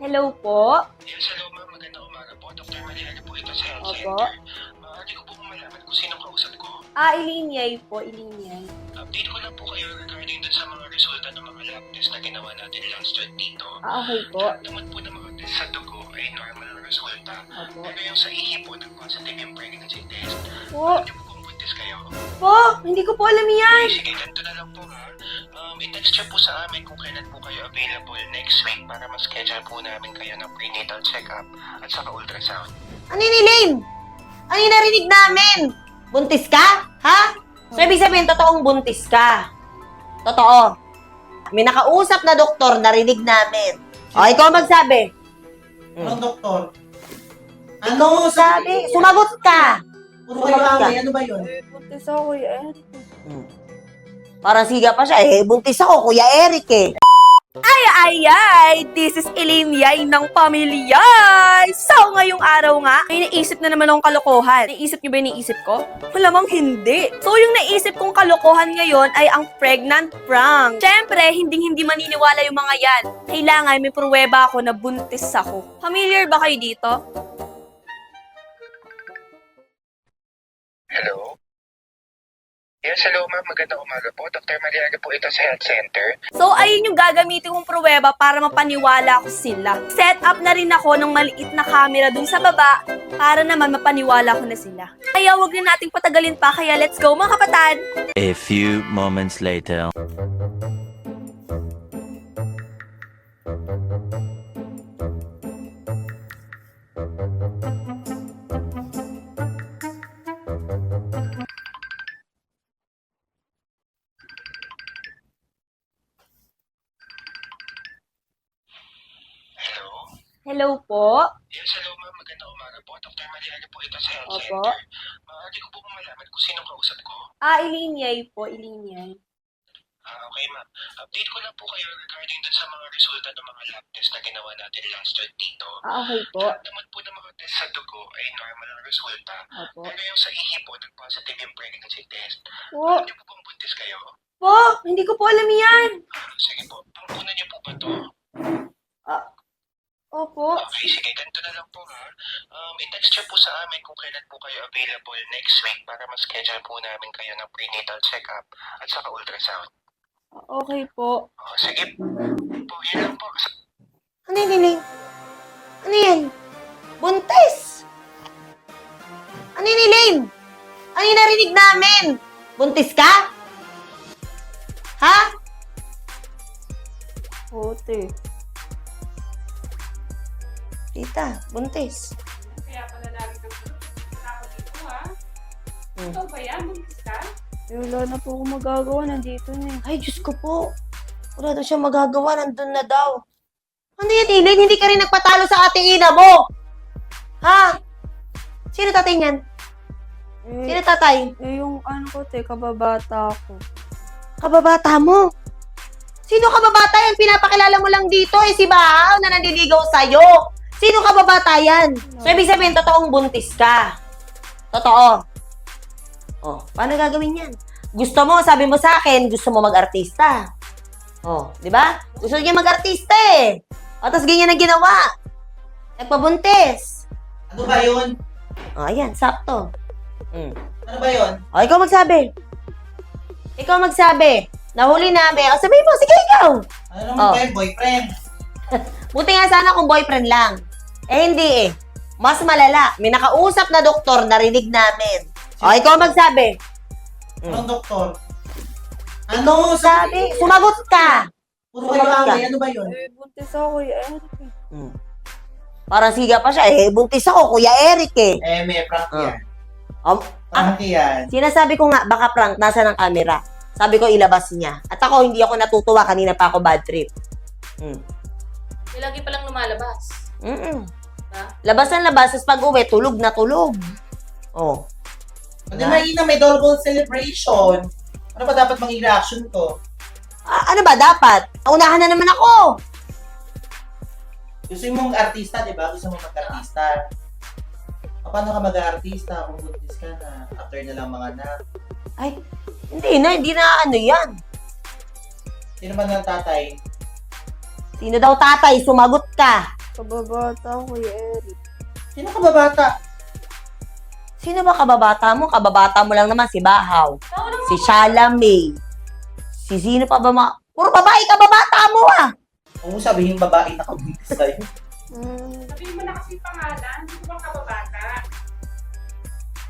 Hello po. Yes, hello ma'am. Magandang umaga po. Dr. Mariana po ito sa health Opo. center. Maaari ko po malaman kung sino kausap ko. Ilinyay po, Ilinyay. Update ko lang po kayo regarding dun sa mga resulta ng mga lab test na ginawa natin last week dito. Okay po. Lahat naman po ng mga test sa dugo ay normal ang resulta. Opo. Pero yung sa ihi po, nag-positive yung pregnancy test. Po, Alam niyo po kung buntis kayo. hindi ko po alam yan. Okay, sige, ganito na lang po ha. I-text niyo po sa amin kung kailan po kayo available next week para ma-schedule po namin kayo ng prenatal check-up at saka ultrasound. Ano yun, Elaine? Ano yung narinig namin? Buntis ka? Ha? So, ibig sabihin, totoong buntis ka. Totoo. May nakausap na doktor, narinig namin. O, ikaw magsabi. Anong doktor? Ikaw magsabi. Sumagot ka. Puro kayo away. Ano ba yun? Buntis ako eh. Parang siga pa siya. Buntis ako, Kuya Eric eh. Ay! This is Ilinyay ng pamilya! So, ngayong araw nga, may naisip na naman akong kalokohan. Naisip niyo ba yung naisip ko? Malamang hindi. So, yung naisip kong kalokohan ngayon ay ang pregnant prank. Siyempre, hindi maniniwala yung mga yan. Kailangan may pruweba ako na buntis ako. Familiar ba kayo dito? Hello? Yes, hello ma'am. Magandang umaga po. Dr. Mariana po ito sa health center. So, ayun yung gagamitin kong pruweba para mapaniwala ko sila. Set up na rin ako ng maliit na camera dun sa baba para naman mapaniwala ko na sila. Kaya wag na nating patagalin pa, kaya let's go mga kapatid! A few moments later. Hello? Hello po. Yes, hello ma'am. Magandang umaga po. Dr. Mariana po ito sa health Opo. center. Maaari ko po malaman kung sino kausap ko. Ilinyay po, Ilinyay. Okay ma'am. Update ko lang po kayo regarding dun sa mga resulta ng mga lab test na ginawa natin last week dito. Okay po. Lahat naman po ng mga test sa dugo ay normal ang resulta. Opo. Pero yung sa ihi po, nag-positive yung pregnancy test. Po, Alam niyo po kung buntis kayo. hindi ko po alam yan. Sige po. Pangkunan niyo po ba to? Opo. Okay, sige. Ganito na lang po ha. I-text niyo po sa amin kung kailan po kayo available next week para ma-schedule po namin kayo ng prenatal check-up at saka ultrasound. Okay po. Sige po. Yun lang po. Ano yun, Elaine? Ano yan? Buntis! Ano yun, Elaine? Ano yung narinig namin? Buntis ka? Ha? Puti. Tita, buntis. Kaya pala lagi kang ako dito, ha? Hmm. Ikaw ba yan? Buntis ka? Wala na po akong magagawa. Nandito na eh. Ay, Diyos ko po. Wala daw siya magagawa. Nandun na daw. Ano yan, Elaine? Hindi ka rin nagpatalo sa ating ina mo. Ha? Sino tatay niyan? Sino tatay? Yung ano ko, kababata ko. Kababata mo. Sino kababata yan? Pinapakilala mo lang dito si Bahaw na nandiligaw sa'yo. Sino kababata yan? So, ibig sabihin, totoong buntis ka. Totoo. Oh, paano gagawin yan? Gusto mo, sabi mo sa akin, gusto mo mag-artista. Oh, di ba? Gusto niya mag-artista eh. O, tapos ganyan ang ginawa. Nagpabuntis. Ano ba yun? O, ayan, sakto. Ano ba yun? O, ikaw magsabi. Ikaw magsabi. Nahuli namin. O, sabihin mo, sige ikaw. Ano naman Oh. ba yun? Boyfriend? Buti nga sana kung boyfriend lang. Eh, hindi eh. Mas malala. May nakausap na doktor, narinig namin. O, ikaw magsabi. Anong doktor? Ikaw magsabi. Sumagot ka. Puro kayo Sumagot ka. away. Ano ba yun? Buntis ako eh. Parang siga pa siya. Buntis ako, Kuya Eric eh. May prank yan. Ah, Prank yan. sinasabi ko nga, baka prank, nasa ng camera. Sabi ko, ilabas niya. At ako, hindi ako natutuwa. Kanina pa ako bad trip. Lagi palang lumalabas. Ha? Labas na labas, tapos pag uwi, tulog na tulog. Oh. Hindi na may double celebration. Ano ba dapat maging reaction ko? Ano ba dapat? Unahan na naman ako. Gusto mong artista, di ba? Gusto mong mag-artista. Paano ka mag-artista kung buntis ka na after na lang mga anak? Ay, hindi na ano yan. Sino ba ng tatay? Sino daw tatay? Sumagot ka. Kababata ko, Eric. Sino ka ba bata? Sino ba kababata mo? Kababata mo lang naman si Bahaw. Si Shalame. Si sino pa ba Puro babae kababata mo ah! Kung sabihin babae na kabuntis sa'yo. Sabihin mo na kasi pangalan. Hindi ko bang kababata?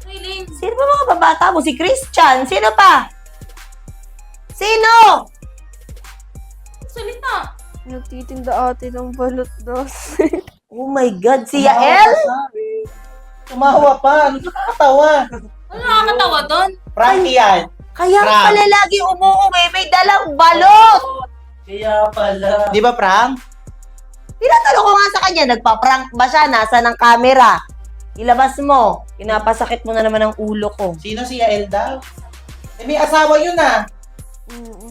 Eileen, Sino ba mga kababata mo? Si Christian? Sino pa? Sino? salita. Nagtitinda ate ng balot dos. Oh my God, si Yael? Tumawa pa. Ano nakakatawa? Ano nakakatawa doon? Prank yan. Kaya Prank. pala lagi umuuwi, may dalang balot! Kaya pala. Di ba prank? Tinatanong ko nga sa kanya, nagpa-prank ba siya? Nasaan ang camera? Ilabas mo. Pinapasakit mo na naman ang ulo ko. Sino si Yael daw? Eh, may asawa yun ah.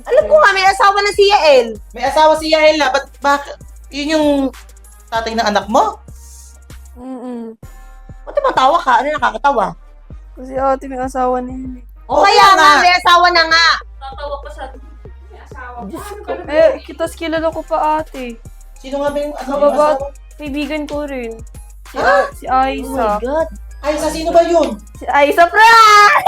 Alam ko nga, may asawa na si Yael. May asawa si Yael ah. Bakit? Yun yung tatay ng anak mo? Ba't matawa ka? Ano nakakatawa? Kasi ate may asawa na yun. O kaya nga, may asawa na nga. Tatawa pa sa may asawa. Paano ka naman? Eh, kitas kilala ko pa ate. Sino nga ba yung Mababat. asawa? Kaibigan ko rin. Si, si Oh my Aiza. God. Ay, sa sino ba yun? Si Aiza Prank!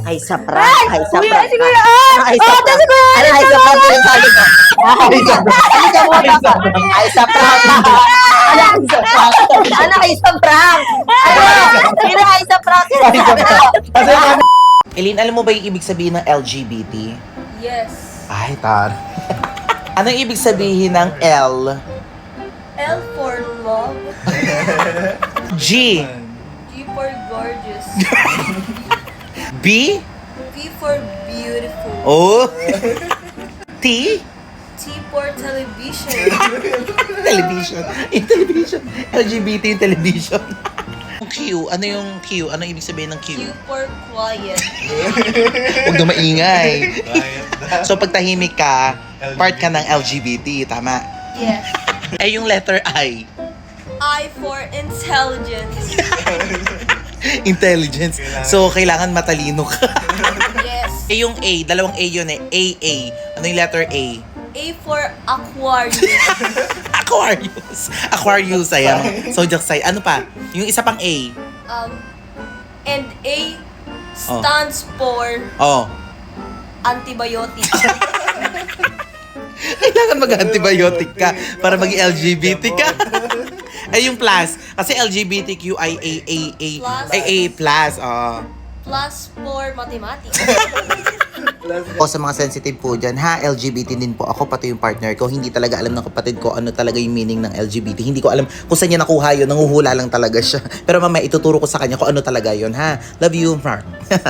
Ay, sa prank. Ay, sa Kuya, prank. si Kuya Ay, sa prank. Ano, ay, sa prank. Ano, sabi ko? Ay, sa prank. Halika mo na. Ay, sa prank. Ano, ay, sa prank. Ano, ay, sa prank. Ano, sino ay sa prank? Eileen, alam mo ba yung ibig sabihin ng LGBT? Yes. Ay, tar. Anong ibig sabihin ng L? L for love. G. G for gorgeous. B. B for beautiful. O. T. T for television. Television. Yung television. LGBT yung television. Yung Q. Ano yung Q? Ano ibig sabihin ng Q? for quiet. Huwag na maingay. So, pag tahimik ka, part ka ng LGBT. Tama? Yes. Eh, yung letter I. I for intelligence. Intelligence. So, kailangan matalino ka. Yes. Eh, yung A. Dalawang A yun eh. AA. Ano yung letter A? A for Aquarius. Aquarius. Aquarius, sayang. Zodiac sign. Ano pa? Yung isa pang A. And A stands for Oh. antibiotic. Kailangan mag-antibiotic ka para maging LGBT ka. Eh, yung plus. Kasi LGBTQIAAA. AA plus. Oh. Plus for mathematics. O sa mga sensitive po dyan, ha, LGBT din po ako, pati yung partner ko. Hindi talaga alam ng kapatid ko ano talaga yung meaning ng LGBT. Hindi ko alam kung saan niya nakuha yun. Nanguhula lang talaga siya. Pero mamaya ituturo ko sa kanya kung ano talaga yun, ha. Love you, Mark.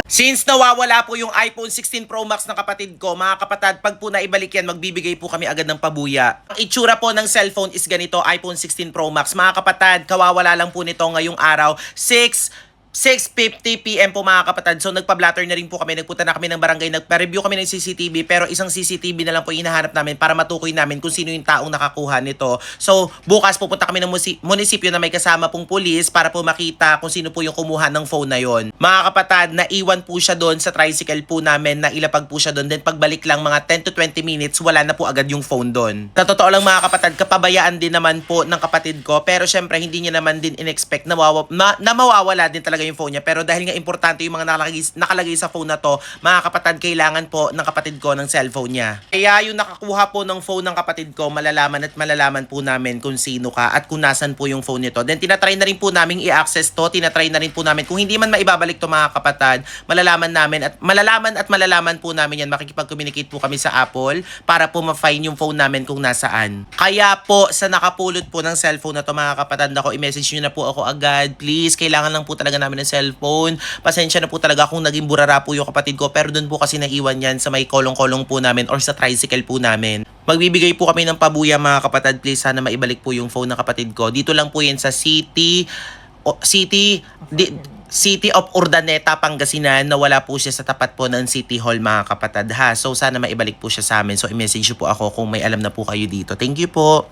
Since nawawala po yung iPhone 16 Pro Max ng kapatid ko, mga kapatid, pag po naibalik yan, magbibigay po kami agad ng pabuya. Ang itsura po ng cellphone is ganito, iPhone 16 Pro Max. Mga kapatid, kawawala lang po nito ngayong araw. 6:50 PM po mga kapatid. So nagpa-blatter na rin po kami. Nagpunta na kami ng barangay. Nagpa-review kami ng CCTV. Pero isang CCTV na lang po hinahanap namin para matukoy namin kung sino yung taong nakakuha nito. So bukas pupunta kami ng munisipyo na may kasama pong pulis para po makita kung sino po yung kumuha ng phone na yon. Mga kapatid, naiwan po siya doon sa tricycle po namin. Nailapag po siya doon. Then pagbalik lang mga 10 to 20 minutes, wala na po agad yung phone doon. Sa totoo lang mga kapatid, kapabayaan din naman po ng kapatid ko. Pero syempre hindi niya naman din in-expect na mawawala din talaga yung phone niya. Pero dahil nga importante yung mga nakalagay sa phone na to, mga kapatid, kailangan po ng kapatid ko ng cellphone niya. Kaya yung nakakuha po ng phone ng kapatid ko, malalaman po namin kung sino ka at kung nasan po yung phone nito. Then tinatry na rin po namin i-access to, tinatry na rin po namin. Kung hindi man maibabalik to mga kapatid, malalaman po namin yan. Makikipag-communicate po kami sa Apple para po ma-find yung phone namin kung nasaan. Kaya po, sa nakapulot po ng cellphone na to mga kapatid, ako, i-message nyo na po ako agad. Please, kailangan lang po talaga namin ng cellphone. Pasensya na po talaga kung naging burara po yung kapatid ko, pero doon po kasi naiwan yan sa may kolong-kolong po namin or sa tricycle po namin. Magbibigay po kami ng pabuya mga kapatid. Please, sana maibalik po yung phone ng kapatid ko. Dito lang po yan sa City of Urdaneta, Pangasinan, na wala po siya sa tapat po ng City Hall mga kapatid ha. So sana maibalik po siya sa amin. So i-message po ako kung may alam na po kayo dito. Thank you po.